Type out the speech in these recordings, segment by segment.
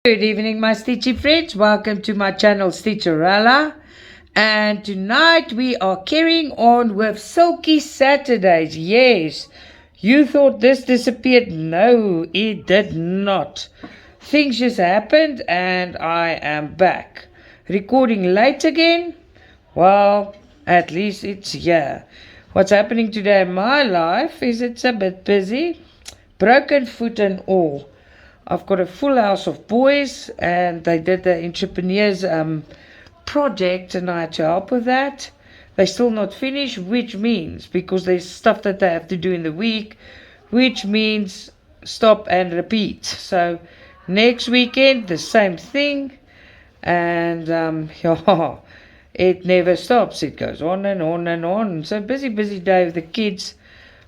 Good evening, my Stitchy friends. Welcome to my channel, Stitcha-Rella. And tonight we are carrying on with Silky Saturdays. Yes, you thought this disappeared. No, it did not. Things just happened and I am back. Recording late again? Well, at least it's here. What's happening today in my life is it's a bit busy. Broken foot and all. I've got a full house of boys and they did the entrepreneurs project and I had to help with that. They're still not finished, which means, because there's stuff that they have to do in the week, which means stop and repeat. So next weekend, the same thing. And yeah, it never stops. It goes on and on and on. So busy day with the kids.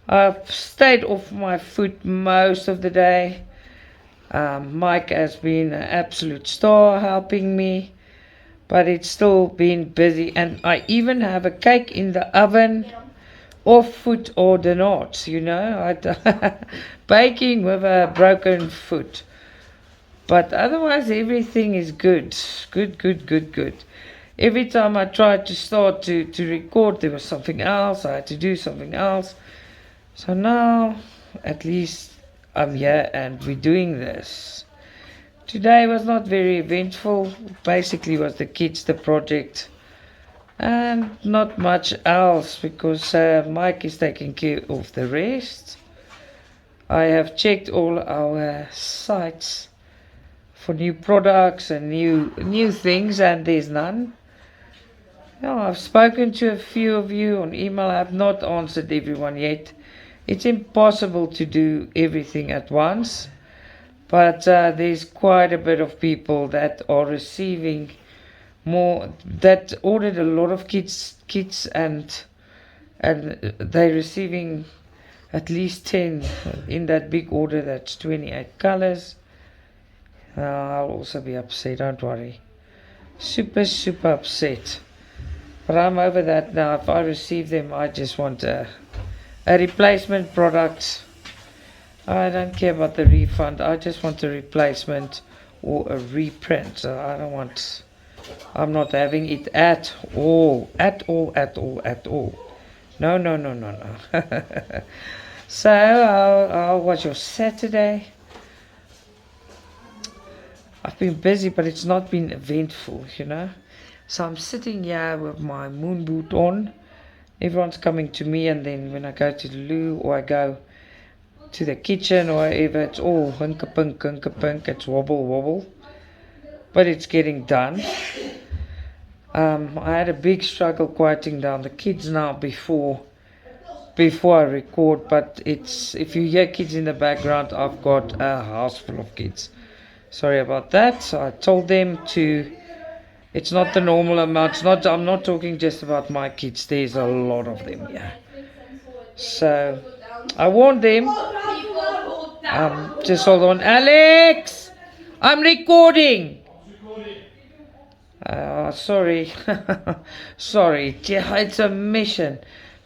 I've stayed off my foot most of the day. Mike has been an absolute star helping me, but it's still been busy, and I even have a cake in the oven, off foot or not, you know, baking with a broken foot. But otherwise everything is good. Every time I tried to start to record, there was something else. I had to do something else. So now at least I'm here and we're doing this. Today was not very eventful. Basically was the kids, the project, and not much else because Mike is taking care of the rest. I have checked all our sites for new products and new things, and there's none. Yeah, I've spoken to a few of you on email. I have not answered everyone yet. It's impossible to do everything at once, but there's quite a bit of people that are receiving more, that ordered a lot of kits and they're receiving at least 10 in that big order. That's 28 colors. I'll also be upset, don't worry. Super upset. But I'm over that now. If I receive them, I just want a replacement product. I don't care about the refund. I just want a replacement or a reprint. So I'm not having it at all. No. So how was your Saturday? I've been busy, but it's not been eventful, you know. So I'm sitting here with my moon boot on. Everyone's coming to me, and then when I go to the loo or I go to the kitchen or whatever, it's all hunka-punk, it's wobble. But it's getting done. I had a big struggle quieting down the kids now before I record, but it's, if you hear kids in the background, I've got a house full of kids. Sorry about that. So I told them to, it's not the normal amount. I'm not talking just about my kids. There's a lot of them, yeah. So I warned them. Just hold on, Alex. I'm recording. Sorry. Sorry. Yeah, it's a mission.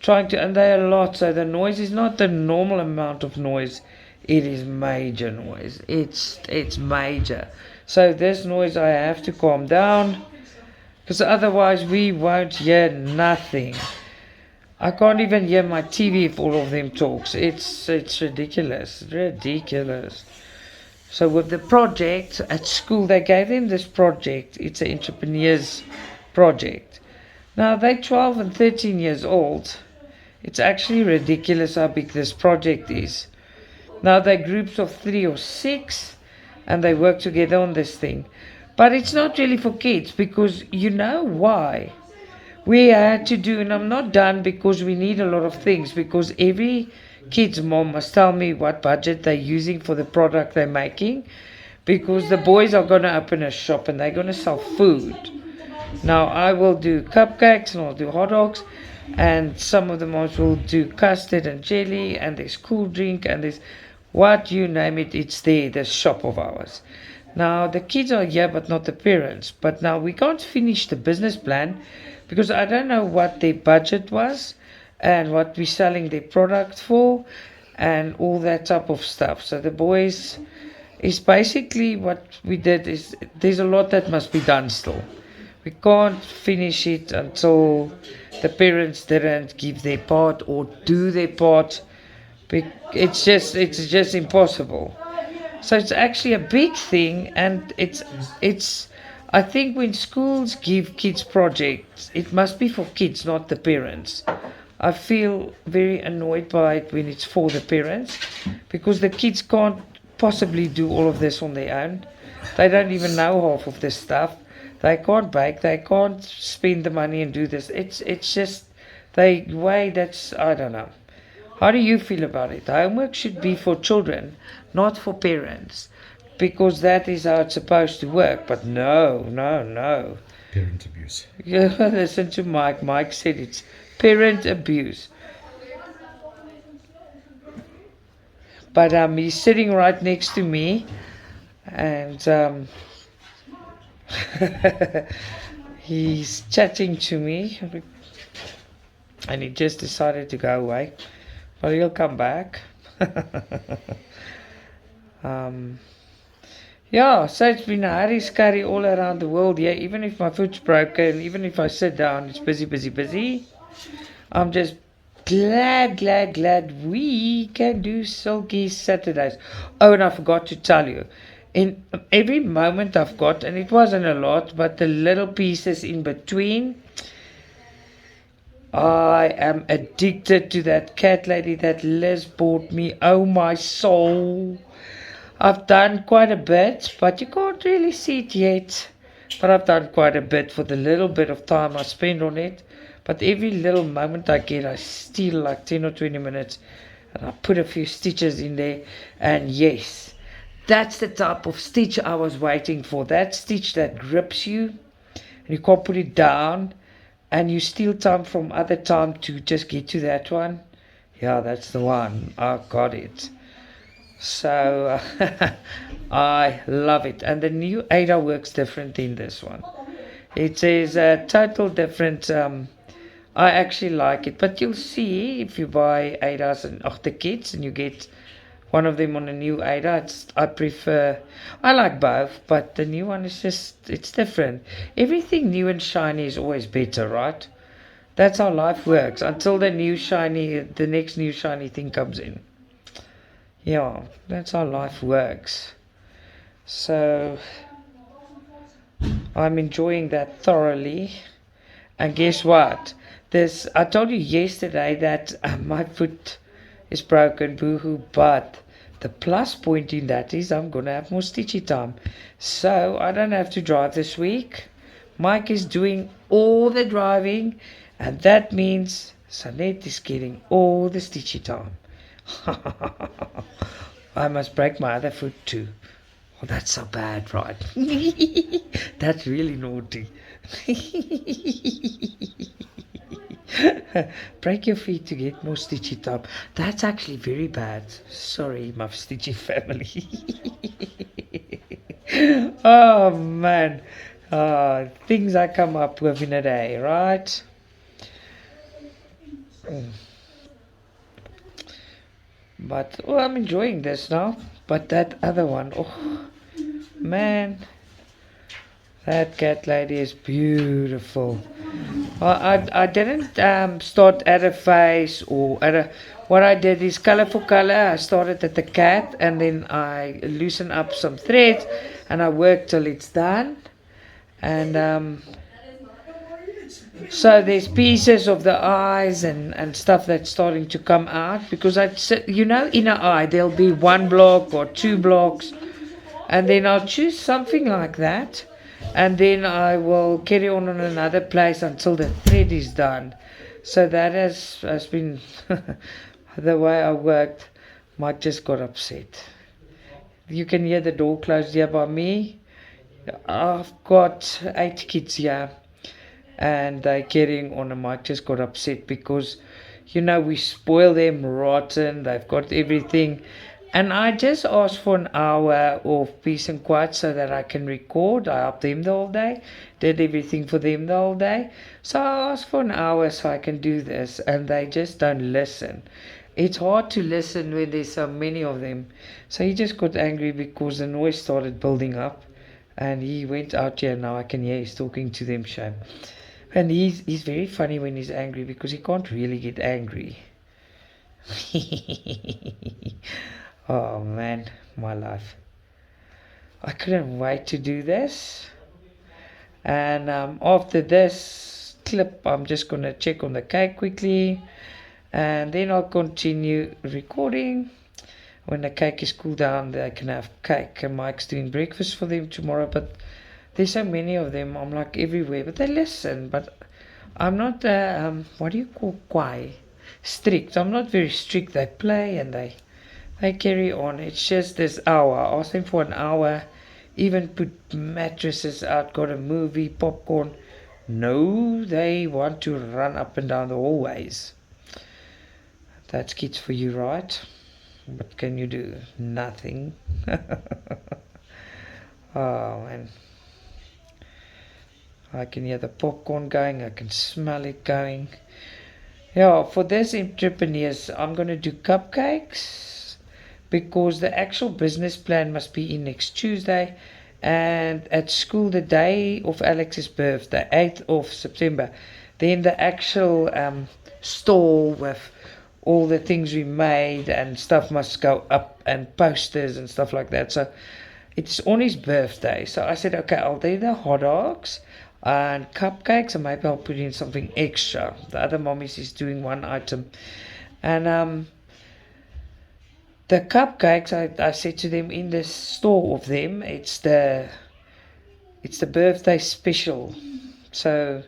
And they're a lot. So the noise is not the normal amount of noise. It is major noise. It's major. So this noise I have to calm down, because otherwise we won't hear nothing. I can't even hear my TV if all of them talks. It's ridiculous. So with the project at school, they gave them this project. It's an entrepreneurs project. Now they're 12 and 13 years old. It's actually ridiculous how big this project is. Now they're groups of 3 or 6 and they work together on this thing. But it's not really for kids, because you know why? We had to do, and I'm not done because we need a lot of things, because every kid's mom must tell me what budget they're using for the product they're making, because the boys are going to open a shop and they're going to sell food. Now I will do cupcakes and I'll do hot dogs, and some of the moms will do custard and jelly, and there's cool drink, and there's what you name it, it's there, the shop of ours. Now the kids are here but not the parents. But now we can't finish the business plan because I don't know what their budget was and what we're selling their product for and all that type of stuff. So the boys, is basically what we did is there's a lot that must be done still. We can't finish it until the parents didn't give their part or do their part. It's just impossible. So it's actually a big thing, and it's. I think when schools give kids projects, it must be for kids, not the parents. I feel very annoyed by it when it's for the parents, because the kids can't possibly do all of this on their own. They don't even know half of this stuff. They can't bake. They can't spend the money and do this. It's just the way that's, I don't know. How do you feel about it? Homework should be for children, not for parents, because that is how it's supposed to work. But no. Parent abuse. You listen to Mike. Mike said it's parent abuse. But he's sitting right next to me, and he's chatting to me, and he just decided to go away. But he'll come back. Yeah, so it's been a hurry scurry all around the world. Yeah, even if my foot's broken, even if I sit down, it's busy. I'm just glad we can do Silky Saturdays. Oh, and I forgot to tell you, in every moment I've got, and it wasn't a lot, but the little pieces in between, I am addicted to that cat lady that Liz bought me. Oh my soul. I've done quite a bit, but you can't really see it yet. But I've done quite a bit for the little bit of time I spend on it. But every little moment I get, I steal like 10 or 20 minutes, and I put a few stitches in there. And yes, that's the type of stitch I was waiting for. That stitch that grips you, and you can't put it down, and you steal time from other time to just get to that one. Yeah, that's the one. I got it. So I love it. And the new Ada works different in this one. It says a total different. I actually like it, but you'll see if you buy Adas and the kits, and you get one of them on a new Ada. I like both, but the new one is it's different. Everything new and shiny is always better, right? That's how life works until the next new shiny thing comes in. Yeah, that's how life works. So I'm enjoying that thoroughly. And guess what? I told you yesterday that my foot is broken, boohoo, but the plus point in that is I'm going to have more stitchy time. So I don't have to drive this week. Mike is doing all the driving, and that means Sanet is getting all the stitchy time. I must break my other foot too. Oh, that's so bad, right? That's really naughty. Break your feet to get more stitchy time. That's actually very bad. Sorry, my stitchy family. Oh man, things I come up with in a day, right? But I'm enjoying this now. But that other one, oh man, that cat lady is beautiful. I didn't start at a face or at a. What I did is color for color. I started at the cat, and then I loosen up some threads, and I work till it's done. And so there's pieces of the eyes and stuff that's starting to come out, because in an eye there'll be one block or two blocks, and then I'll choose something like that, and then I will carry on another place until the thread is done. So that has been the way I worked. Mike just got upset. You can hear the door closed here by me. I've got 8 kids here, and they're carrying on, and Mike just got upset because we spoil them rotten. They've got everything. And I just asked for an hour of peace and quiet so that I can record. I helped them the whole day, did everything for them the whole day. So I asked for an hour so I can do this, and they just don't listen. it's hard to listen when there's so many of them. So he just got angry because the noise started building up, and he went out here. Now I can hear he's talking to them, shame. And he's very funny when he's angry because he can't really get angry. Oh man, my life. I couldn't wait to do this. And after this clip, I'm just gonna check on the cake quickly, and then I'll continue recording. When the cake is cooled down, they can have cake, and Mike's doing breakfast for them tomorrow. But there's so many of them, I'm like everywhere, but they listen. But I'm not what do you call strict. I'm not very strict. They play and they carry on. It's just this hour. I asked them for an hour, even put mattresses out, got a movie, popcorn. No, they want to run up and down the hallways. That's kids for you, right? What can you do? Nothing. Oh man, I can hear the popcorn going, I can smell it going. Yeah, for this entrepreneurs, I'm going to do cupcakes because the actual business plan must be in next Tuesday, and at school the day of Alex's birthday, 8th of September, then the actual stall with all the things we made and stuff must go up, and posters and stuff like that. So it's on his birthday, so I said, okay, I'll do the hot dogs and cupcakes, and maybe I'll put in something extra. The other mommies is doing one item, and the cupcakes, I said to them in the store of them, it's the birthday special, so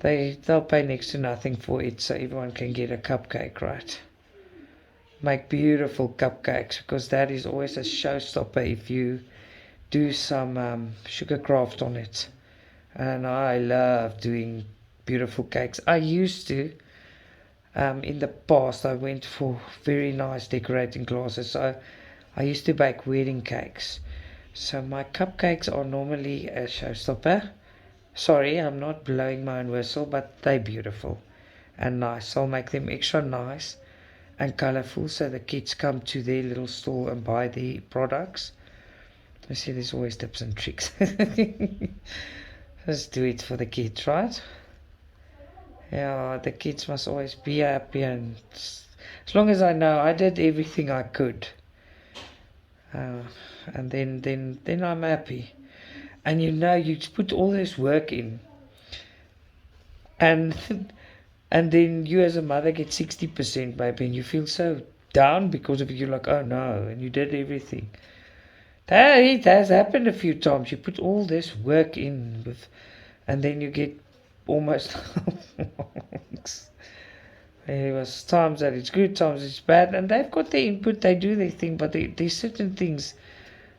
they'll pay next to nothing for it, so everyone can get a cupcake, right? Make beautiful cupcakes, because that is always a showstopper if you do some sugar craft on it. And I love doing beautiful cakes. I used to, in the past, I went for very nice decorating classes. So I used to bake wedding cakes. So my cupcakes are normally a showstopper. Sorry, I'm not blowing my own whistle, but they're beautiful and nice. I'll make them extra nice and colorful, so the kids come to their little store and buy the products. You see, there's always tips and tricks. Let's do it for the kids, right? Yeah, the kids must always be happy, and as long as I know I did everything I could, and then I'm happy. And you put all this work in, and and then you as a mother get 60%, baby, and you feel so down because of it. You're like, oh no, and you did everything. It has happened a few times. You put all this work in, and then you get almost. There was times that it's good, times it's bad, and they've got their input. They do their thing, but there's certain things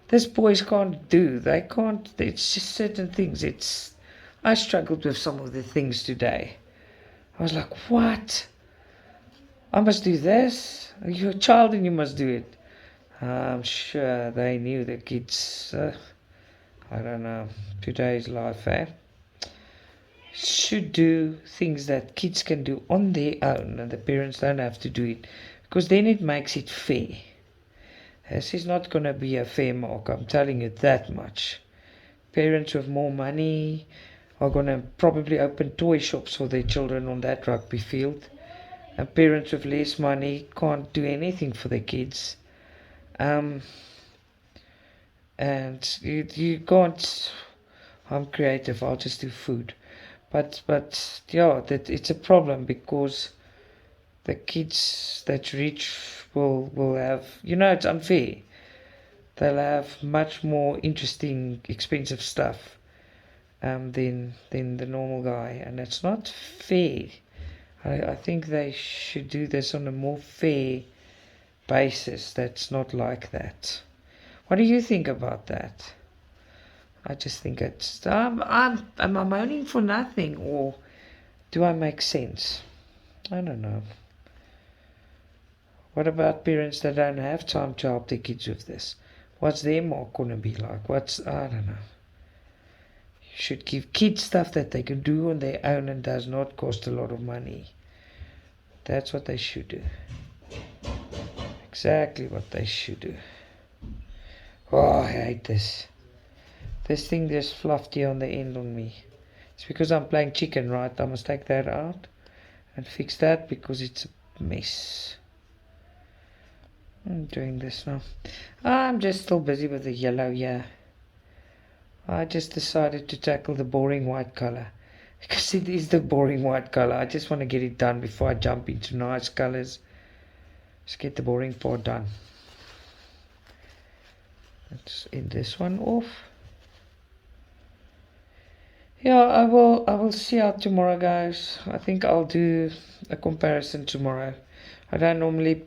this boys can't do. They can't. It's just certain things. I struggled with some of the things today. I was like, what? I must do this? You're a child and you must do it. I'm sure they knew the kids. I don't know. Today's life, should do things that kids can do on their own, and the parents don't have to do it, because then it makes it fair. This is not going to be a fair mark, I'm telling you that much. Parents with more money are going to probably open toy shops for their children on that rugby field, and parents with less money can't do anything for their kids. And you can't. I'm creative, I'll just do food. But yeah, that it's a problem, because the kids that's rich will have, it's unfair. They'll have much more interesting, expensive stuff than the normal guy, and it's not fair. I think they should do this on a more fair basis. That's not like that. What do you think about that? I just think it's am I moaning for nothing, or do I make sense? I don't know. What about parents that don't have time to help their kids with this? What's their mark gonna be like? I don't know. You should give kids stuff that they can do on their own and does not cost a lot of money. That's what they should do. Exactly what they should do. Oh, I hate this. This thing just fluffed here on the end on me. It's because I'm playing chicken, right? I must take that out and fix that because it's a mess. I'm doing this now. I'm just still busy with the yellow here. I just decided to tackle the boring white color because it is the boring white color. I just want to get it done before I jump into nice colors. Let's get the boring part done. Let's end this one off. Yeah, I will see out tomorrow, guys. I think I'll do a comparison tomorrow. I don't normally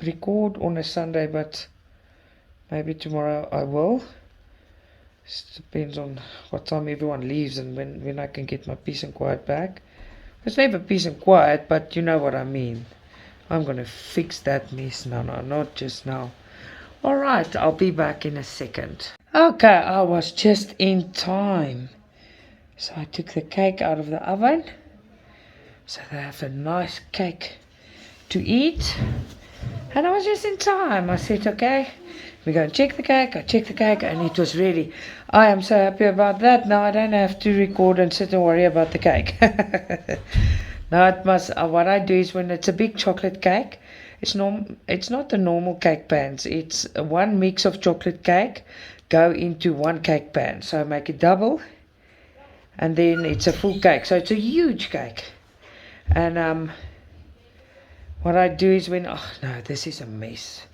record on a Sunday, but maybe tomorrow I will. It depends on what time everyone leaves and when I can get my peace and quiet back. It's never peace and quiet, but you know what I mean. I'm gonna fix that mess now, not just now. Alright, I'll be back in a second. Okay, I was just in time. So I took the cake out of the oven. So they have a nice cake to eat. And I was just in time. I said, okay, we're going to check the cake. I checked the cake and it was ready. I am so happy about that. Now I don't have to record and sit and worry about the cake. Now it must. What I do is when it's a big chocolate cake, it's not the normal cake pans. It's one mix of chocolate cake go into one cake pan. So I make it double, and then it's a full cake. So it's a huge cake. And what I do is when oh no, this is a mess,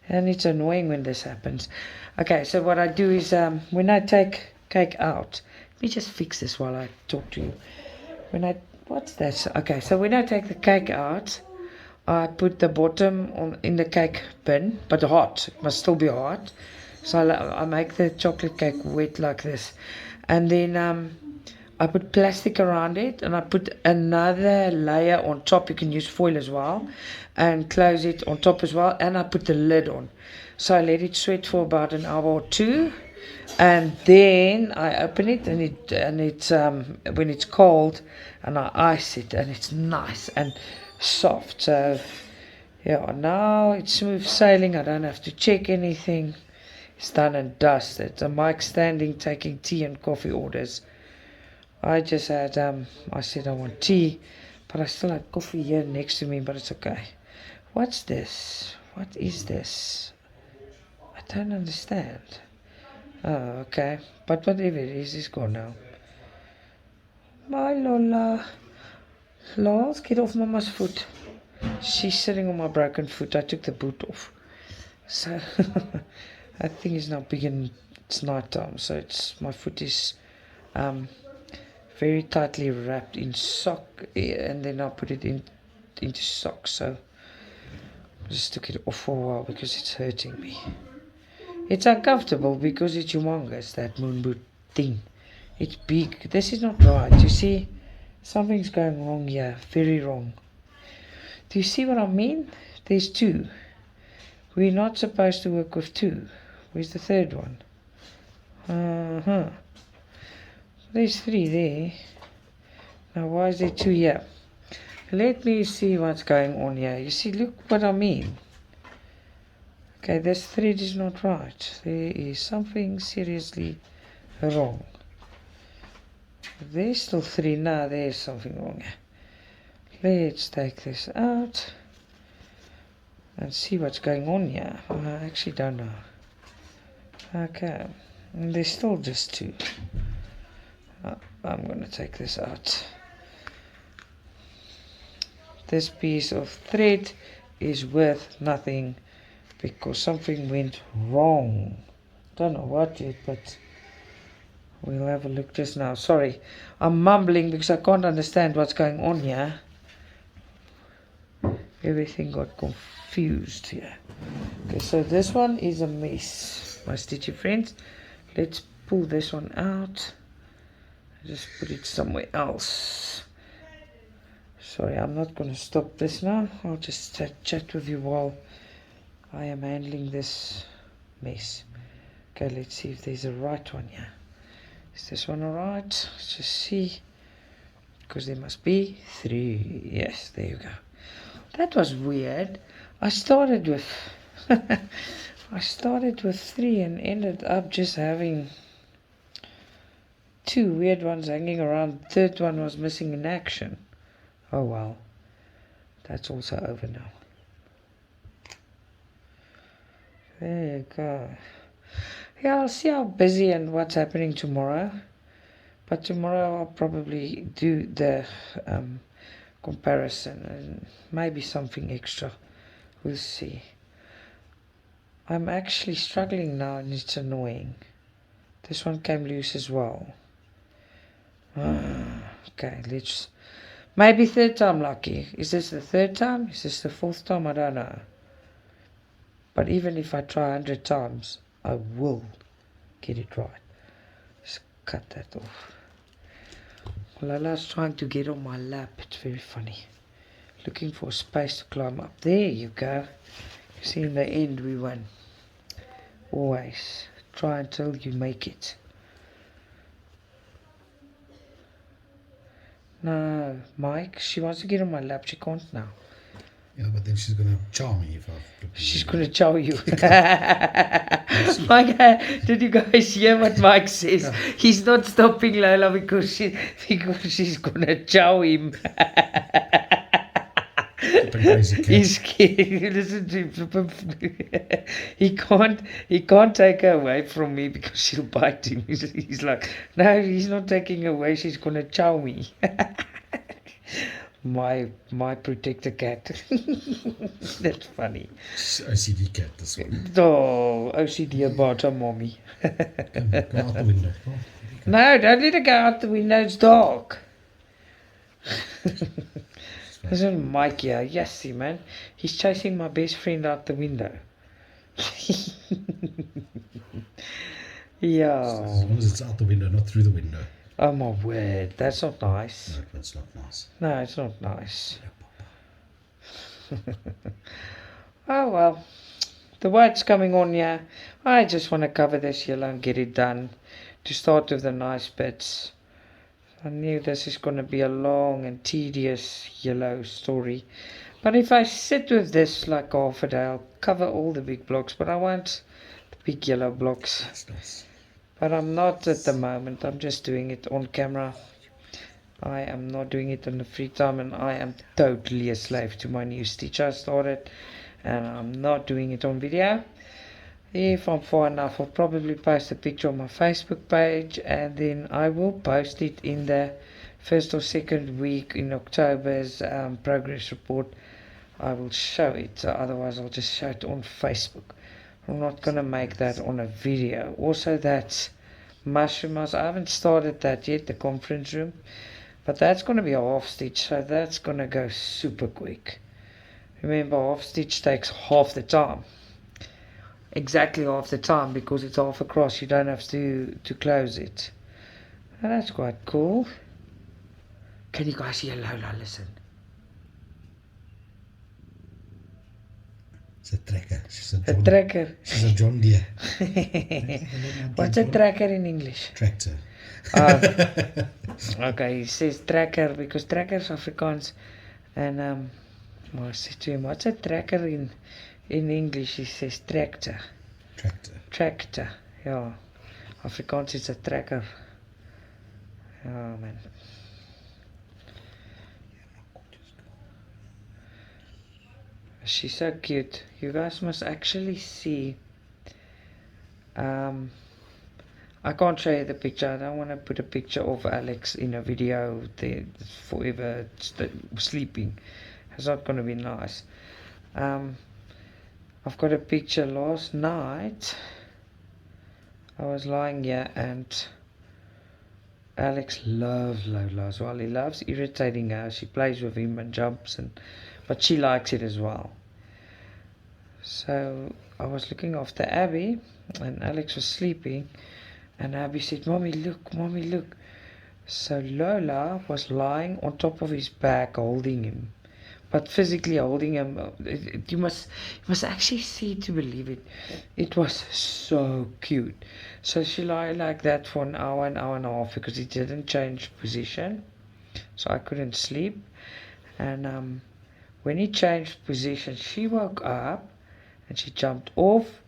and it's annoying when this happens. Okay, so what I do is when I take cake out, let me just fix this while I talk to you. What's that? Okay, so when I take the cake out, I put the bottom in the cake bin, but hot. It must still be hot. So I make the chocolate cake wet like this, and then I put plastic around it, and I put another layer on top. You can use foil as well, and close it on top as well. And I put the lid on. So I let it sweat for about an hour or two, and then I open it, and it's when it's cold, and I ice it, and it's nice and soft. So yeah, now it's smooth sailing. I don't have to check anything. It's done and dusted. The mic standing taking tea and coffee orders. I just had I said I want tea, but I still had coffee here next to me, but it's okay. What's this? What is this? I don't understand. Oh, okay. But whatever it is, it's gone now. My Lola. Lols, get off Mama's foot. She's sitting on my broken foot. I took the boot off. So that thing is now big and it's night time. So my foot is very tightly wrapped in sock, and then I put it into socks. So I just took it off for a while because it's hurting me. It's uncomfortable because it's humongous, that moon boot thing. It's big. This is not right. You see, something's going wrong here. Very wrong. Do you see what I mean? There's two. We're not supposed to work with two. Where's the third one? There's three there. Now why is there two here? Let me see what's going on here. You see, look what I mean. Okay, this thread is not right. There is something seriously wrong. There's still three. Now there's something wrong. Let's take this out and see what's going on here. I actually don't know. Okay, and there's still just two. I'm going to take this out. This piece of thread is worth nothing because something went wrong. Don't know what yet, but we'll have a look just now. Sorry, I'm mumbling because I can't understand what's going on here. Everything got confused here. Okay, so this one is a mess, my stitchy friends. Let's pull this one out. Just put it somewhere else. Sorry, I'm not going to stop this now. I'll just chat with you while I am handling this mess. Okay, let's see if there's a right one here. Is this one alright? Let's just see. Because there must be three. Yes, there you go. That was weird. I started with I started with 3 and ended up just having 2 weird ones hanging around. The third one was missing in action. Oh well, that's also over now. There you go. Yeah, I'll see how busy and what's happening tomorrow. But tomorrow I'll probably do the comparison and maybe something extra. We'll see. I'm actually struggling now and it's annoying. This one came loose as well. Okay, let's... Maybe third time lucky. Is this the third time? Is this the fourth time? I don't know. But even if I try 100 times, I will get it right. Just cut that off. Lala's trying to get on my lap. It's very funny. Looking for space to climb up. There you go. You see, in the end we won. Always. Try until you make it. No, Mike, she wants to get on my lap. She can't now. Yeah, but then she's gonna chow me if I. She's gonna chow you. Mike, did you guys hear what Mike says? Yeah. He's not stopping Lola because she's gonna chow him. He's scared. Listen to him. He can't take her away from me because she'll bite him. He's like, no, he's not taking her away. She's gonna chow me. My protector cat. That's funny. OCD cat, this one. Oh, OCD about her mommy. Go out the window. Oh, no, don't let her go out the window. It's dark. Isn't Mike here? Yes, see, man. He's chasing my best friend out the window. Yeah. As long as it's out the window, not through the window. Oh my word, that's not nice. No, that's not nice. No, it's not nice. Oh well, the white's coming on here. I just want to cover this yellow and get it done. To start with the nice bits. I knew this is going to be a long and tedious yellow story. But if I sit with this like half a day, I'll cover all the big blocks. But I want the big yellow blocks. That's nice. But I'm not at the moment. I'm just doing it on camera. I am not doing it in the free time. And I am totally a slave to my new stitch I started. And I'm not doing it on video. If I'm far enough, I'll probably post a picture on my Facebook page. And then I will post it in the first or second week in October's progress report. I will show it. So otherwise, I'll just show it on Facebook. I'm not going to make that on a video. Also, that's mushroom house. I haven't started that yet, the conference room. But that's going to be a half stitch. So that's going to go super quick. Remember, half stitch takes half the time. Exactly half the time because it's half across. You don't have to close it. And that's quite cool. Can you guys hear Lola? Listen. It's a tracker. She's a tracker. She's a John Deere. What's a tracker in English? Tractor. Okay, he says tracker because tracker is Afrikaans. And I said to him, what's a tracker in English? He says tractor. Tractor. Yeah. Afrikaans is a tracker. Oh man. She's so cute. You guys must actually see. I can't show you the picture. I don't want to put a picture of Alex in a video. They're forever sleeping. It's not going to be nice. I've got a picture last night. I was lying here and Alex loves Lola as well. He loves irritating her. She plays with him and jumps, but she likes it as well. So I was looking after Abby and Alex was sleeping and Abby said, Mommy look, Mommy look. So Lola was lying on top of his back holding him. But physically holding him, you must actually see to believe it. It was so cute. So she lay like that for an hour and a half because he didn't change position. So I couldn't sleep. And When he changed position, she woke up and she jumped off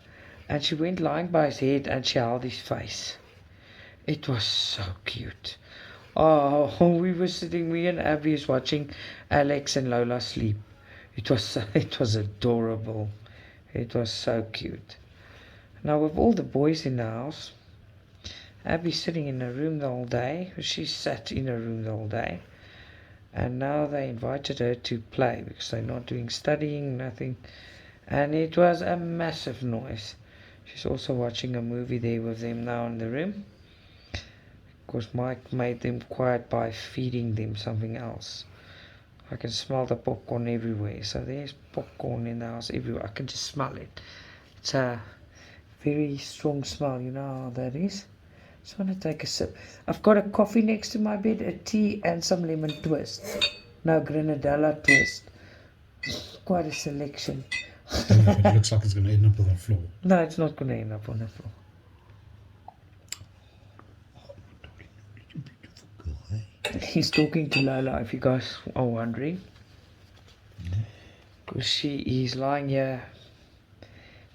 and she went lying by his head and she held his face. It was so cute. Oh, we were sitting, me and Abby was watching Alex and Lola sleep. It was adorable. It was so cute. Now with all the boys in the house, Abby's sitting in her room the whole day. She sat in her room the whole day. And now they invited her to play because they're not doing studying, nothing. And it was a massive noise. She's also watching a movie there with them now in the room. Because Mike made them quiet by feeding them something else. I can smell the popcorn everywhere. So there's popcorn in the house everywhere. I can just smell it. It's a very strong smell. You know how that is. Just want to take a sip. I've got a coffee next to my bed, a tea and some lemon twist. No, grenadilla twist. Quite a selection. It looks like it's going to end up on the floor. No, it's not going to end up on the floor. He's talking to Lola, if you guys are wondering. Because she is lying here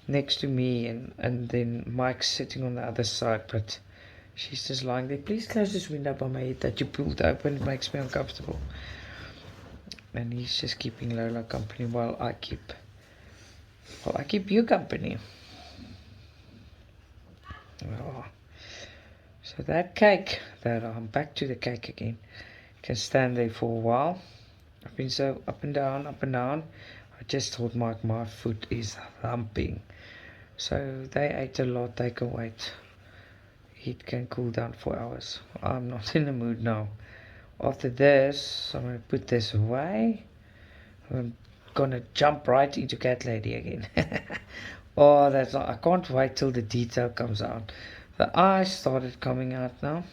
next to me and then Mike's sitting on the other side, but she's just lying there. Please close this window by my head that you pulled open. It makes me uncomfortable. And he's just keeping Lola company while I keep you company. Oh. So that cake, I'm back to the cake again, can stand there for a while. I've been so up and down. I just told Mike my foot is humping. So they ate a lot, they can wait. It can cool down for hours. I'm not in the mood now. After this, I'm going to put this away. I'm going to jump right into Cat Lady again. Oh, I can't wait till the detail comes out. The eyes started coming out now.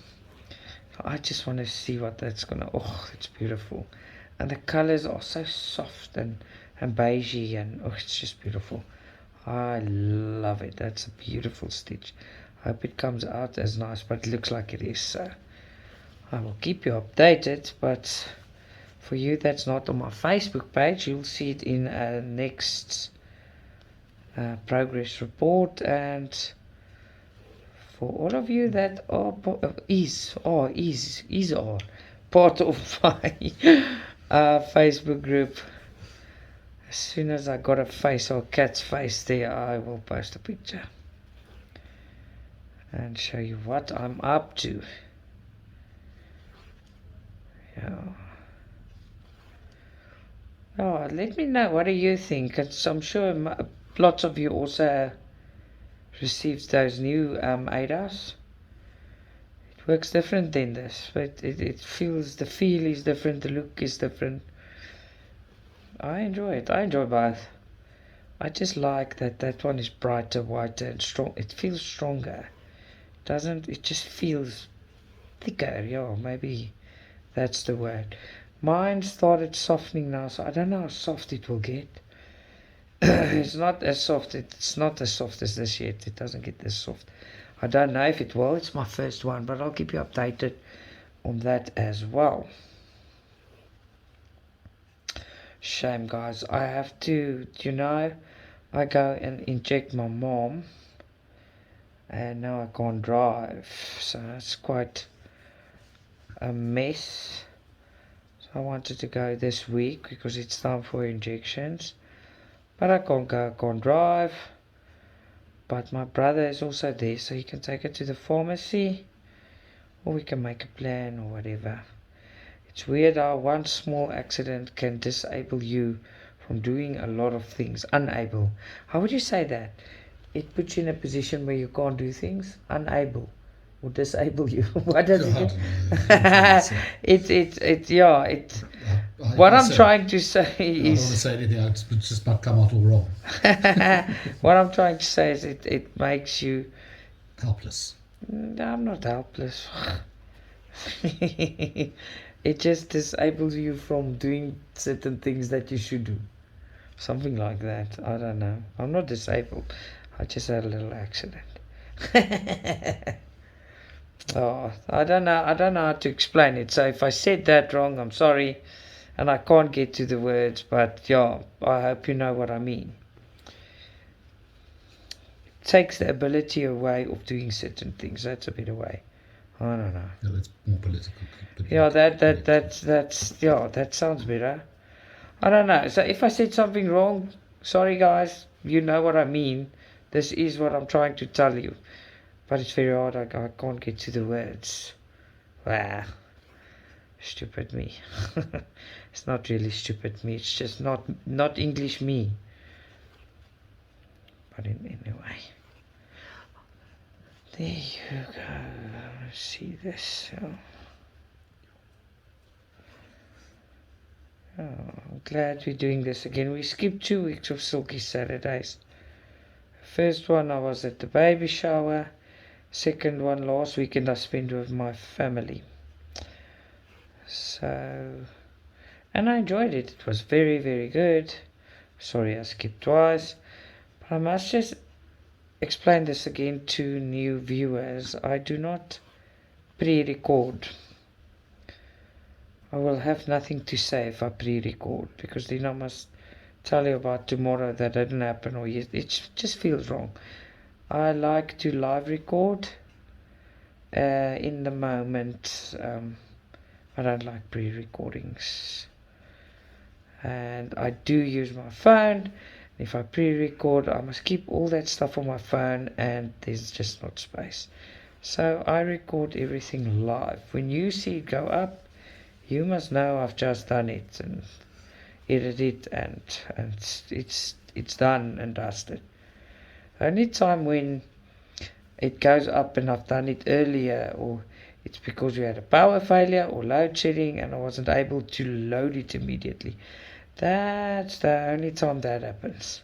I just want to see what that's gonna. Oh, it's beautiful, and the colors are so soft and beigey, and oh, it's just beautiful. I love it. That's a beautiful stitch. I hope it comes out as nice, but it looks like it is. So I will keep you updated. But for you that's not on my Facebook page, you'll see it in a next progress report. And for all of you that are part of my Facebook group, as soon as I got a face or a cat's face there, I will post a picture and show you what I'm up to. Yeah. Oh, let me know, what do you think? I'm sure lots of you also received those new ADAS. It works different than this, but it feels, the feel is different, the look is different. I enjoy it. I enjoy both. I just like that one is brighter, whiter and strong. It feels stronger. It just feels thicker. Yeah, maybe that's the word. Mine started softening now, so I don't know how soft it will get. It's not as soft as this yet. It doesn't get this soft. I don't know if it will. It's my first one, but I'll keep you updated on that as well. Shame, guys. I have to, I go and inject my mom, and now I can't drive, so it's quite a mess. So I wanted to go this week because it's time for injections. But I can't go, I can't drive. But my brother is also there, so he can take it to the pharmacy, or we can make a plan or whatever. It's weird how one small accident can disable you from doing a lot of things. Unable. How would you say that? It puts you in a position where you can't do things. Unable. Or disable you. What does it? What I'm trying to say is, I don't want to say anything, it's just might come out all wrong. what I'm trying to say is it makes you helpless. No, I'm not helpless. It just disables you from doing certain things that you should do. Something like that. I don't know. I'm not disabled. I just had a little accident. Oh, I don't know how to explain it. So if I said that wrong, I'm sorry. and I can't get to the words, but yeah, I hope you know what I mean. It takes the ability away of doing certain things. That's a better way. I don't know. Yeah, that's more political. Yeah, that sounds better. I don't know. So if I said something wrong, sorry guys. You know what I mean. This is what I'm trying to tell you. But it's very hard. I can't get to the words. Wow. Stupid me. It's not really stupid me. It's just not English me. But anyway. There you go. See this. Oh, I'm glad we're doing this again. We skipped 2 weeks of Silky Saturdays. First one I was at the baby shower. Second one last weekend I spent with my family. So, and I enjoyed it. It was very, very good. Sorry I skipped twice. But I must just explain this again to new viewers. I do not pre-record. I will have nothing to say if I pre-record, because then I must tell you about tomorrow that didn't happen, or it just feels wrong. I like to live record in the moment. I don't like pre-recordings, and I do use my phone. If I pre-record, I must keep all that stuff on my phone, and there's just not space. So I record everything live. When you see it go up, you must know I've just done it and edited it, and it's done and dusted. Only time when it goes up and I've done it earlier, or it's because we had a power failure or load shedding and I wasn't able to load it immediately. That's the only time that happens.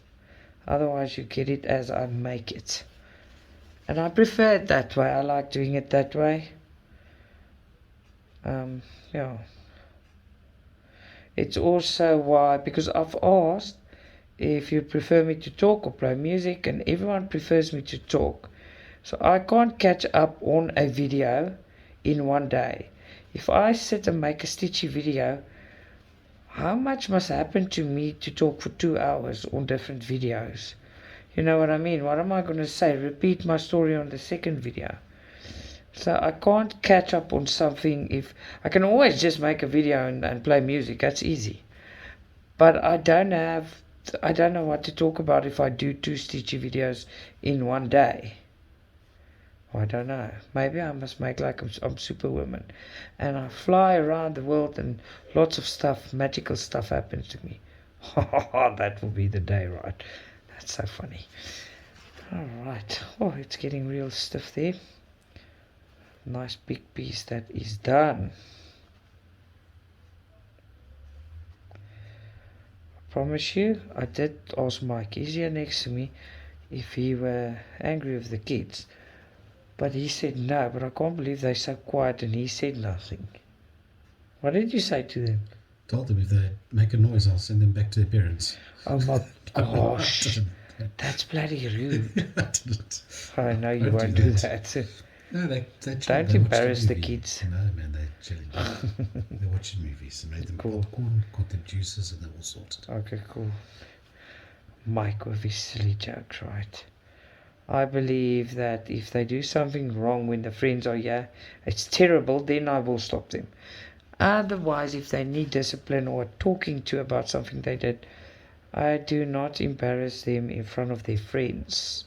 Otherwise you get it as I make it. And I prefer it that way. I like doing it that way. Yeah. It's also why, because I've asked if you prefer me to talk or play music, and everyone prefers me to talk. So I can't catch up on a video in one day. If I sit and make a Stitchy video, how much must happen to me to talk for 2 hours on different videos? You know what I mean? What am I going to say? Repeat my story on the second video. So I can't catch up on something. If I can always just make a video and play music, that's easy. But I don't know what to talk about if I do 2 Stitchy videos in one day. I don't know. Maybe I must make like I'm Superwoman, and I fly around the world and lots of stuff, magical stuff happens to me. That will be the day, right? That's so funny. Alright. Oh, it's getting real stiff there. Nice big piece that is done. I promise you, I did ask Mike, he's here next to me, if he were angry with the kids. But he said no, but I can't believe they're so quiet and he said nothing. What did you say to them? Told them if they make a noise, I'll send them back to their parents. Oh my gosh, that's bloody rude. I didn't. I know you won't do that. No, they Don't embarrass the kids. No, man, they're chilling. They're watching movies. I made them popcorn, got them juices, and they're all sorted. Okay, cool. Mike with his silly jokes, right? I believe that if they do something wrong when the friends are here, it's terrible, then I will stop them. Otherwise, if they need discipline or talking to about something they did, I do not embarrass them in front of their friends.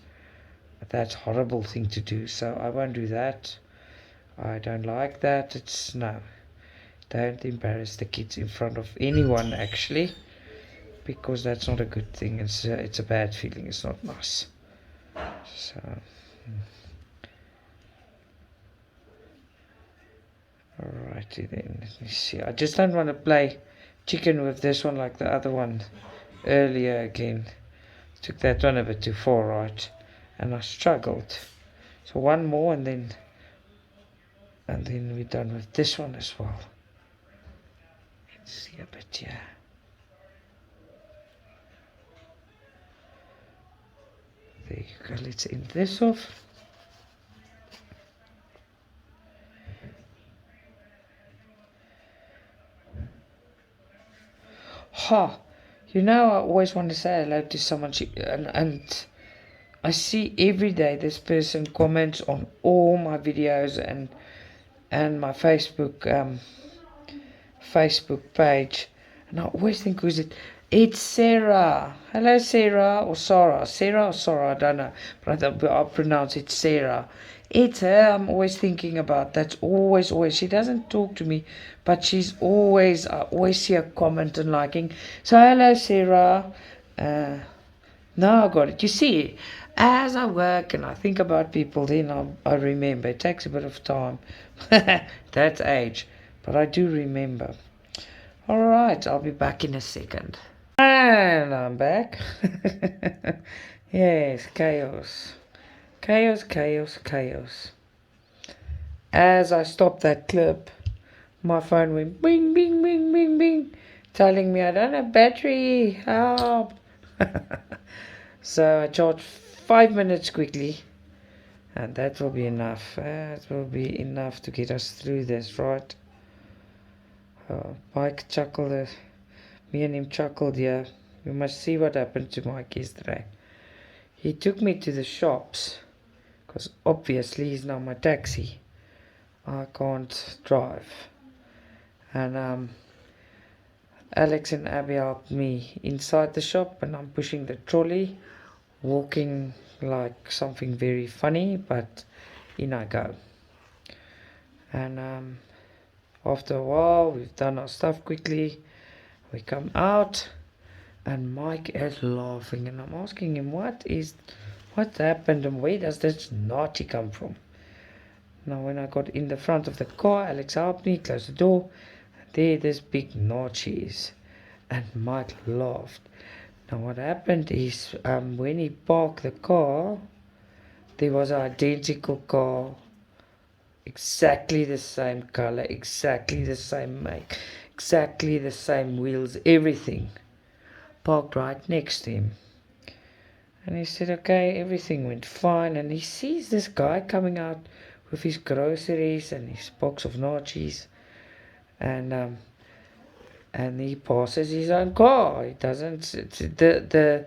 That's a horrible thing to do, so I won't do that. I don't like that. No. Don't embarrass the kids in front of anyone, actually, because that's not a good thing. It's a bad feeling. It's not nice. So, alrighty then. Let me see. I just don't want to play chicken with this one like the other one earlier again. Took that one a bit too far, right? And I struggled. So one more, and then we're done with this one as well. Let's see a bit here. There you go. Let's end this off. ha, you know, I always want to say hello to someone, and I see every day this person comments on all my videos and my Facebook page, and I always think, who's it? It's Sarah. Hello, Sarah, or Sarah. Sarah or Sarah, I don't know, but I'll pronounce it Sarah. It's her I'm always thinking about. That's always. She doesn't talk to me, but I always see a comment and liking. So, hello, Sarah. Now I got it. You see, as I work and I think about people, then I remember. It takes a bit of time. That's age. But I do remember. Alright, I'll be back in a second. And I'm back. Yes, chaos. Chaos. As I stopped that clip, my phone went bing, bing, bing, bing, bing, telling me I don't have battery. Help. So I charged 5 minutes quickly, and that will be enough. That will be enough to get us through this, right? Mike chuckled. Me and him chuckled, yeah. You must see what happened to Mike yesterday. He took me to the shops, because obviously he's now my taxi. I can't drive. And Alex and Abby helped me inside the shop, and I'm pushing the trolley, walking like something very funny, but in I go. And after a while, we've done our stuff quickly. We come out, and Mike is laughing, and I'm asking him, what happened, and where does this naughty come from? Now, when I got in the front of the car, Alex helped me close the door, and there this big naughty is, and Mike laughed. Now, what happened is, when he parked the car, there was an identical car, exactly the same color, exactly the same make, exactly the same wheels, everything, parked right next to him. And he said, okay, everything went fine. And he sees this guy coming out with his groceries and his box of nachos, and he passes his own car. He doesn't. The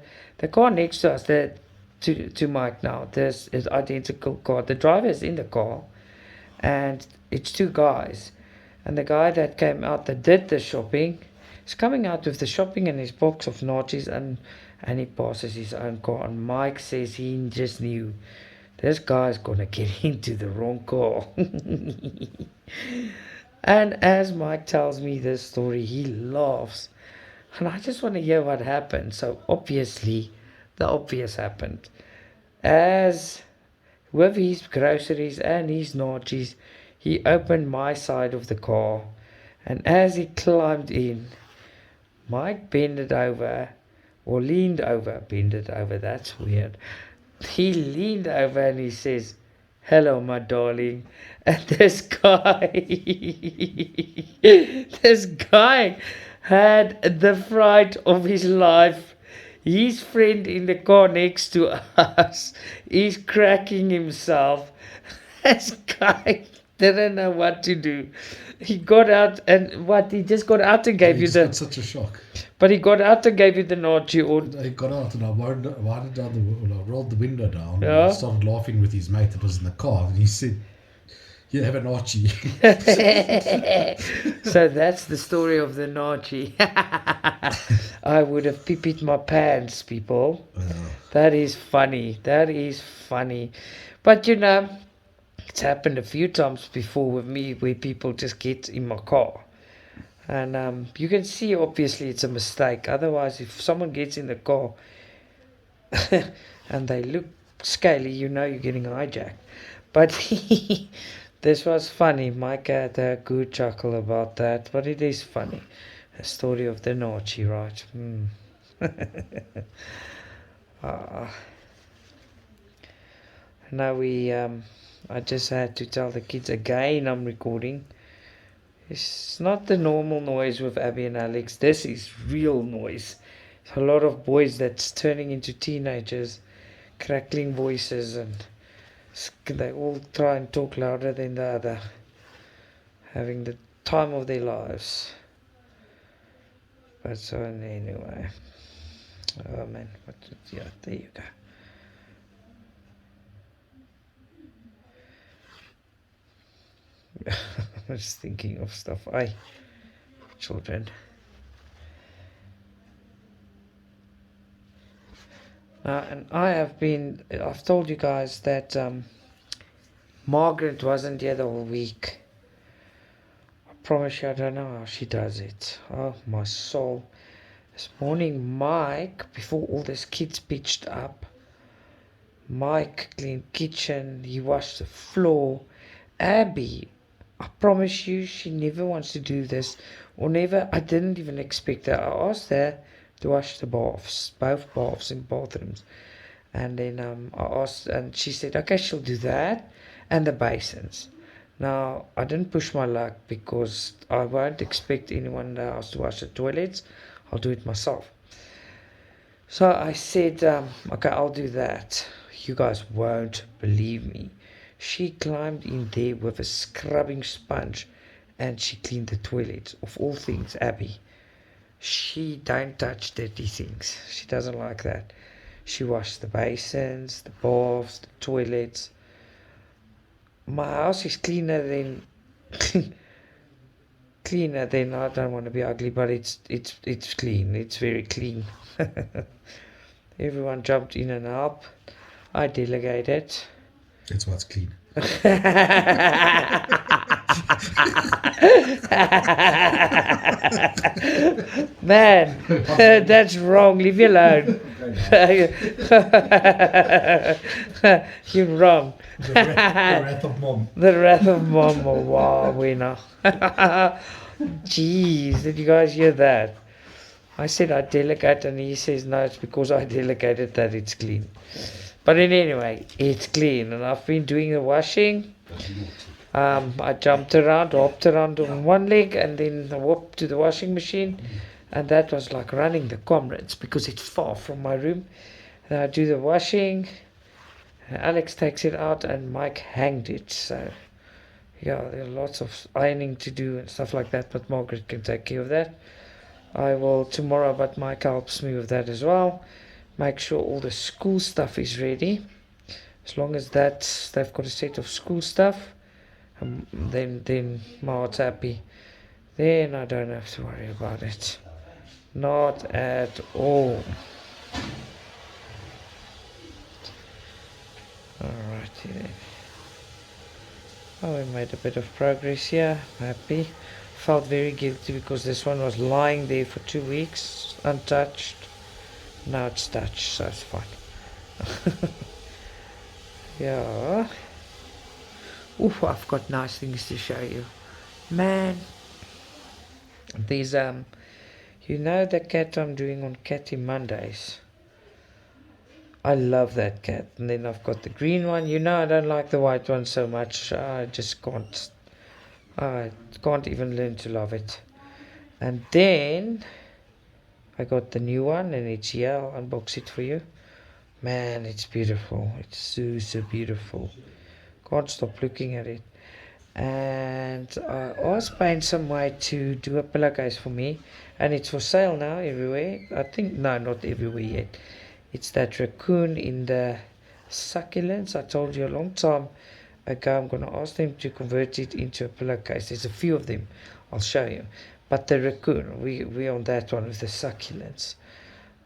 car next to us, to Mike now, this is identical car. The driver is in the car, and it's two guys, and the guy that came out that did the shopping is coming out with the shopping and his box of nachos, and he passes his own car, and Mike says he just knew this guy's gonna get into the wrong car. And as Mike tells me this story, he laughs, and I just want to hear what happened. So obviously the obvious happened. As with his groceries and his nachos, he opened my side of the car, and as he climbed in, Mike bended over, that's weird. He leaned over and he says, hello, my darling. And this guy, this guy had the fright of his life. His friend in the car next to us is cracking himself. This guy didn't know what to do. He got out and he just got out and gave you the. Got such a shock. But he got out and gave you the nacho. He got out and I rolled the window down. Yeah. And I started laughing with his mate that was in the car, and he said, "You have a nachi." So that's the story of the nachi. I would have pee-peed my pants, people. That is funny. But you know, it's happened a few times before with me where people just get in my car. And you can see, obviously, it's a mistake. Otherwise, if someone gets in the car and they look scaly, you know you're getting hijacked. But this was funny. Mike had a good chuckle about that. But it is funny. A story of the nachi, right? Now I just had to tell the kids again I'm recording. It's not the normal noise with Abby and Alex. This is real noise. It's a lot of boys that's turning into teenagers, crackling voices, and they all try and talk louder than the other, having the time of their lives. But so anyway, oh man, yeah, there you go. I was thinking of stuff. Children. And I've told you guys that Margaret wasn't here the whole week. I promise you, I don't know how she does it. Oh, my soul. This morning, Mike, before all these kids pitched up, Mike cleaned kitchen, he washed the floor. Abby, I promise you, she never wants to do this, or never. I didn't even expect her. I asked her to wash the baths, both baths and bathrooms, and then I asked, and she said, okay, she'll do that, and the basins. Now I didn't push my luck because I won't expect anyone in the house to wash the toilets. I'll do it myself. So I said, okay, I'll do that. You guys won't believe me. She climbed in there with a scrubbing sponge and she cleaned the toilets. Of all things, Abby. She don't touch dirty things. She doesn't like that. She washed the basins, the baths, the toilets. My house is cleaner than cleaner than, I don't want to be ugly, but it's clean. It's very clean. Everyone jumped in and helped. I delegated. That's why it's clean. Man, that's wrong. Leave me alone. You're wrong. The wrath of mom. The wrath of mom. Oh, wow, winner. Jeez, did you guys hear that? I said I delegate, and he says no, it's because I delegated that it's clean. But anyway, it's clean, and I've been doing the washing. I jumped around, hopped around on one leg, and then I walked to the washing machine, and that was like running the comrades because it's far from my room. And I do the washing, and Alex takes it out, and Mike hanged it. So yeah, there are lots of ironing to do and stuff like that, but Margaret can take care of that. I will tomorrow, but Mike helps me with that as well. Make sure all the school stuff is ready. As long as that they've got a set of school stuff, then my heart's happy. Then I don't have to worry about it. Not at all. Alrighty then. Oh, we made a bit of progress here. Happy. Felt very guilty because this one was lying there for 2 weeks untouched. Now it's touched, so it's fine. Yeah. Oof, I've got nice things to show you. Man. These you know the cat I'm doing on Catty Mondays. I love that cat. And then I've got the green one. You know I don't like the white one so much. I just can't. I can't even learn to love it. And then I got the new one, and it's here. I'll unbox it for you. Man, it's beautiful. It's so beautiful. Can't stop looking at it. And I asked Payne some way to do a pillowcase for me, and it's for sale now everywhere. I think, no, not everywhere yet. It's that raccoon in the succulents. I told you a long time ago I'm going to ask them to convert it into a pillowcase. There's a few of them. I'll show you. But the raccoon, we on that one with the succulents.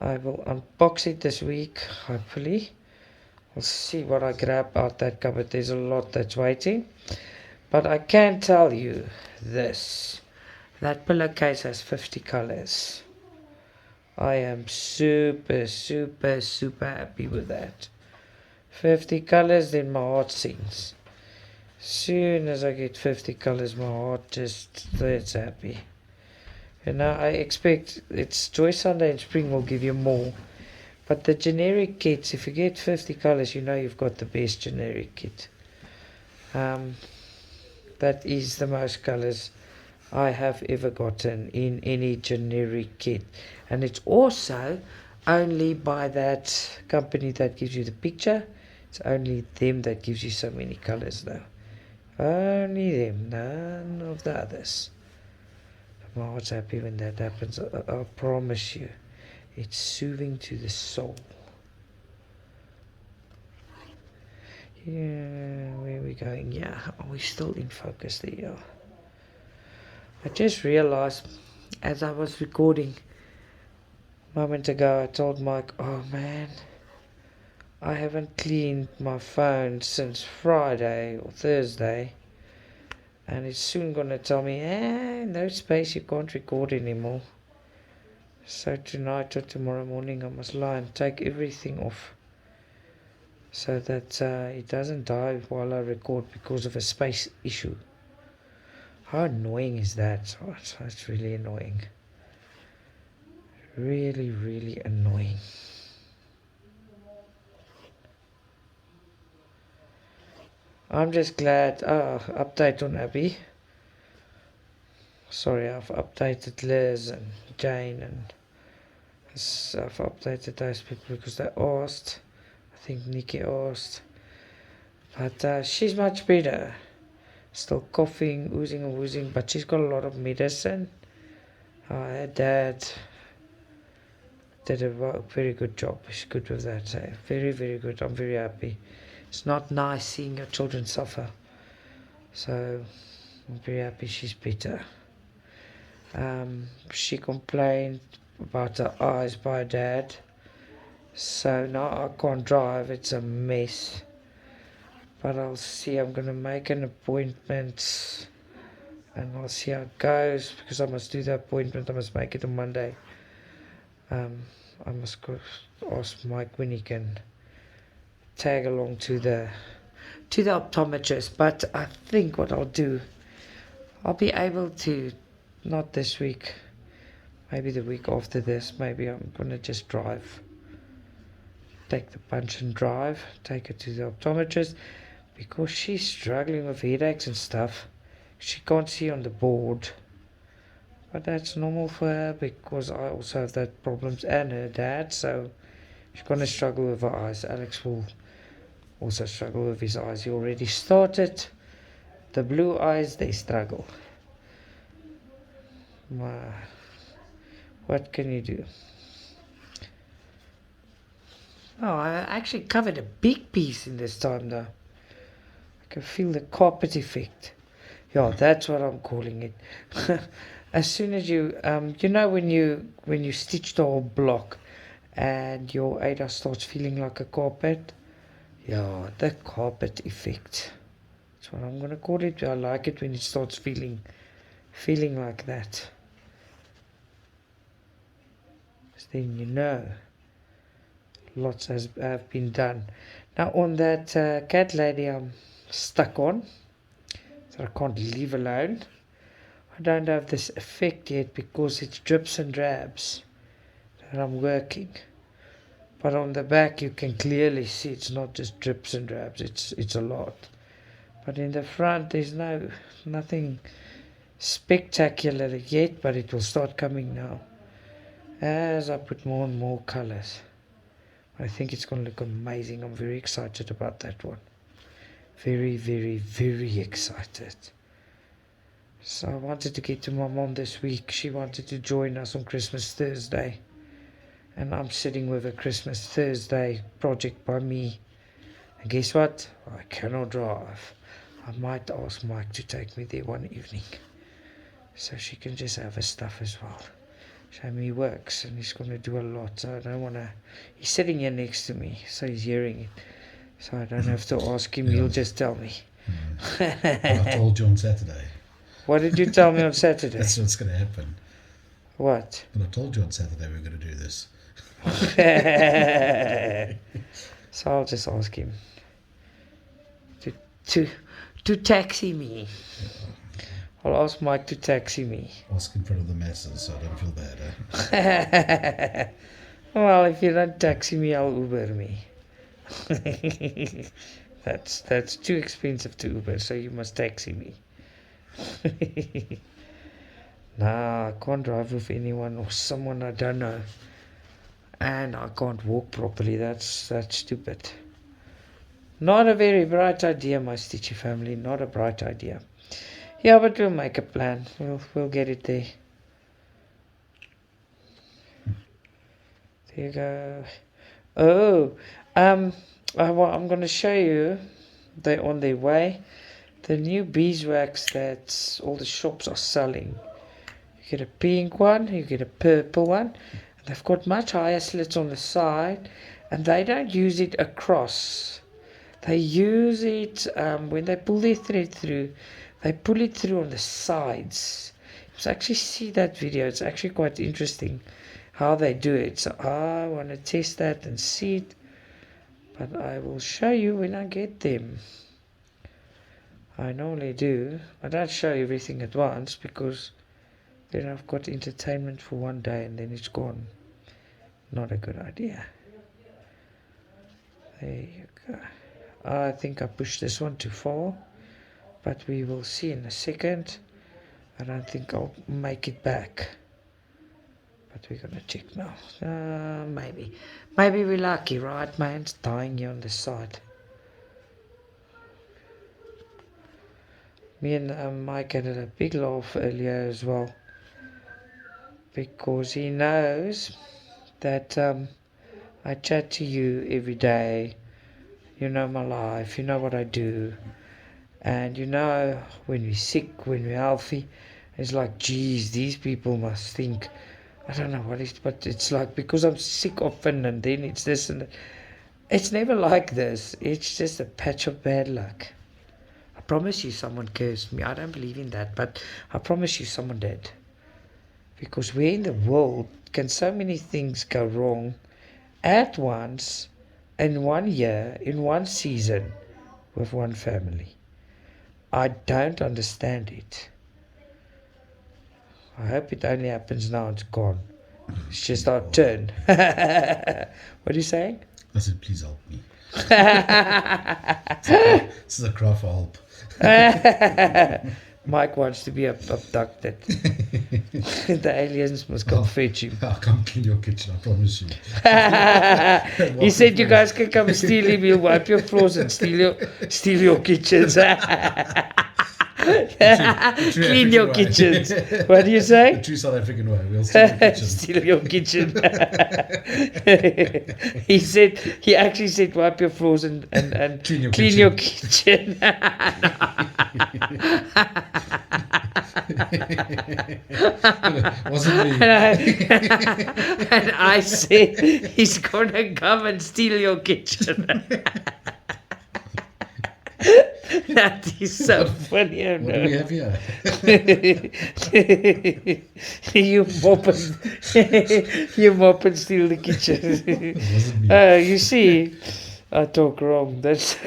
I will unbox it this week, hopefully. We'll see what I grab out that cupboard. There's a lot that's waiting. But I can tell you this. That pillowcase has 50 colors. I am super happy with that. 50 colors, then my heart sings. Soon as I get 50 colors, my heart just gets happy. And now I expect it's Joy Sunday and Spring will give you more. But the generic kits, if you get 50 colors, you know you've got the best generic kit. That is the most colors I have ever gotten in any generic kit. And it's also only by that company that gives you the picture. It's only them that gives you so many colors though. Only them, none of the others. My heart's happy when that happens. I promise you. It's soothing to the soul. Yeah, where are we going? Yeah, are we still in focus there? Yeah. I just realized as I was recording a moment ago, I told Mike, oh man, I haven't cleaned my phone since Friday or Thursday. And it's soon gonna tell me, no space, you can't record anymore. So tonight or tomorrow morning I must lie and take everything off, so that it doesn't die while I record because of a space issue. How annoying is that? Oh, it's really annoying. Really, really annoying. I'm just glad. Update on Abby. Sorry, I've updated Liz and Jane, and I've updated those people because they asked. I think Nikki asked. But she's much better. Still coughing, oozing and wheezing, but she's got a lot of medicine. Her dad did a very good job. She's good with that. Very, very good. I'm very happy. It's not nice seeing your children suffer. So I'm very happy she's better. She complained about her eyes by her dad. So now I can't drive. It's a mess. But I'll see. I'm going to make an appointment. And I'll see how it goes. Because I must do the appointment. I must make it on Monday. I must go ask Mike when he can tag along to the optometrist. But I think what I'll do, I'll be able to, not this week, maybe the week after this, maybe I'm gonna just drive, take the punch and drive, take her to the optometrist, because she's struggling with headaches and stuff. She can't see on the board, but that's normal for her because I also have that problems, and her dad, so she's gonna struggle with her eyes. Alex will also struggle with his eyes. He already started. The blue eyes, they struggle. What can you do? Oh, I actually covered a big piece in this time though. I can feel the carpet effect. Yeah, that's what I'm calling it. As soon as you, you know when you stitch the whole block and your Ada starts feeling like a carpet? Yeah, the carpet effect. That's what I'm gonna call it. I like it when it starts feeling like that. Then you know lots have been done. Now on that cat lady I'm stuck on, so I can't leave alone. I don't have this effect yet because it's drips and drabs that I'm working. But on the back you can clearly see it's not just drips and drabs, it's a lot. But in the front there's nothing spectacular yet, but it will start coming now as I put more and more colors. I think it's going to look amazing. I'm very excited about that one. Very, very, very excited. So I wanted to get to my mom this week. She wanted to join us on Christmas Thursday. And I'm sitting with a Christmas Thursday project by me. And guess what? I cannot drive. I might ask Mike to take me there one evening, so she can just have her stuff as well. Show me he works and he's going to do a lot, so I don't want to. He's sitting here next to me, so he's hearing it, so I don't have to ask him. He'll just tell me. I told you on Saturday. What did you tell me on Saturday? That's what's going to happen. What? But I told you on Saturday we were going to do this. So I'll just ask him to taxi me. I'll ask Mike to taxi me. Ask in front of the masses, so I don't feel bad, Well, if you don't taxi me, I'll Uber me. That's too expensive to Uber, so you must taxi me. Nah, I can't drive with anyone or someone I don't know. And I can't walk properly. That's stupid. Not a very bright idea, my Stitchy family. Not a bright idea. Yeah, but we'll make a plan. We'll get it there. There you go. Oh, I'm going to show you. They're on their way. The new beeswax that all the shops are selling. You get a pink one, you get a purple one. And they've got much higher slits on the side, and they don't use it across. They use it when they pull their thread through. They pull it through on the sides. You actually see that video. It's actually quite interesting how they do it. So I want to test that and see it, but I will show you when I get them. I normally do. I don't show everything at once because then I've got entertainment for one day and then it's gone. Not a good idea. There you go. I think I pushed this one too far, but we will see in a second. I don't think I'll make it back, but we're gonna check now. Maybe we're lucky, right? Mine's dying here on the side. Me and Mike had a big laugh earlier as well, because he knows that I chat to you every day. You know my life, you know what I do, and you know when we're sick, when we're healthy. It's like, geez, these people must think, I don't know what it is, but it's like because I'm sick often and then it's this and that. It's never like this. It's just a patch of bad luck. I promise you someone cursed me. I don't believe in that, but I promise you someone did. Because where in the world can so many things go wrong at once, in 1 year, in one season, with one family? I don't understand it. I hope it only happens now and it's gone. It's just our turn. What are you saying? I said, please help me. This is a cry for help. Mike wants to be abducted. The aliens must come fetch him. I'll come clean your kitchen, I promise you. He said you guys can come steal him. He'll wipe your floors and steal your kitchens. Clean your kitchens. What do you say? The true South African way. We'll steal your kitchen. Steal your kitchen. He actually said wipe your floors and clean your kitchen. Wasn't me. And I said he's gonna come and steal your kitchen. That is so funny. What do we have here? You mop and steal the kitchen. It wasn't me. You see, I talk wrong. That's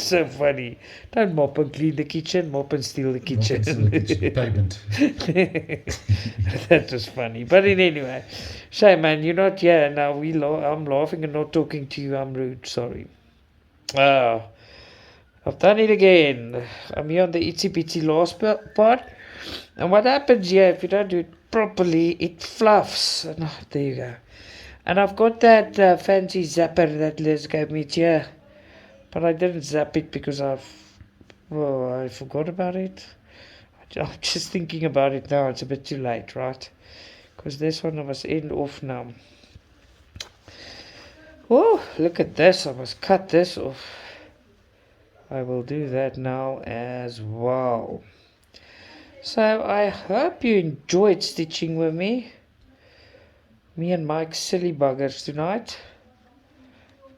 so funny. Don't mop and clean the kitchen, mop and steal the kitchen. Mop and steal the kitchen. Payment. That was funny. But anyway, Shay, man, you're not here now. I'm laughing and not talking to you. I'm rude. Sorry. I've done it again. I'm here on the itsy bitsy last part. And what happens here, if you don't do it properly, it fluffs. And, there you go. And I've got that fancy zapper that Liz gave me here. But I didn't zap it because I forgot about it. I'm just thinking about it now. It's a bit too late, right? Because this one I must end off now. Oh, look at this. I must cut this off. I will do that now as well. So I hope you enjoyed stitching with me. Me and Mike's silly buggers tonight.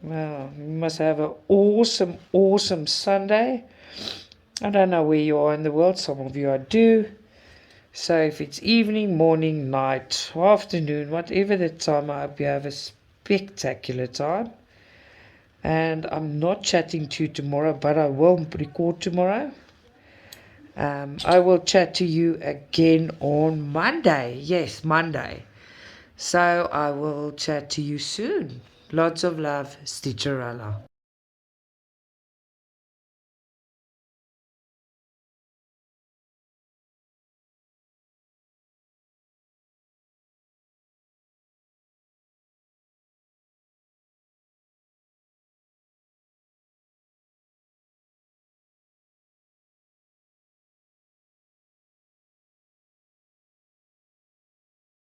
Well, you must have an awesome Sunday. I don't know where you are in the world. Some of you I do. So if it's evening, morning, night, afternoon, whatever the time, I hope you have a spectacular time. And I'm not chatting to you tomorrow, but I will record tomorrow. I will chat to you again on Monday. Yes, Monday. So I will chat to you soon. Lots of love, Stitcha-Rella.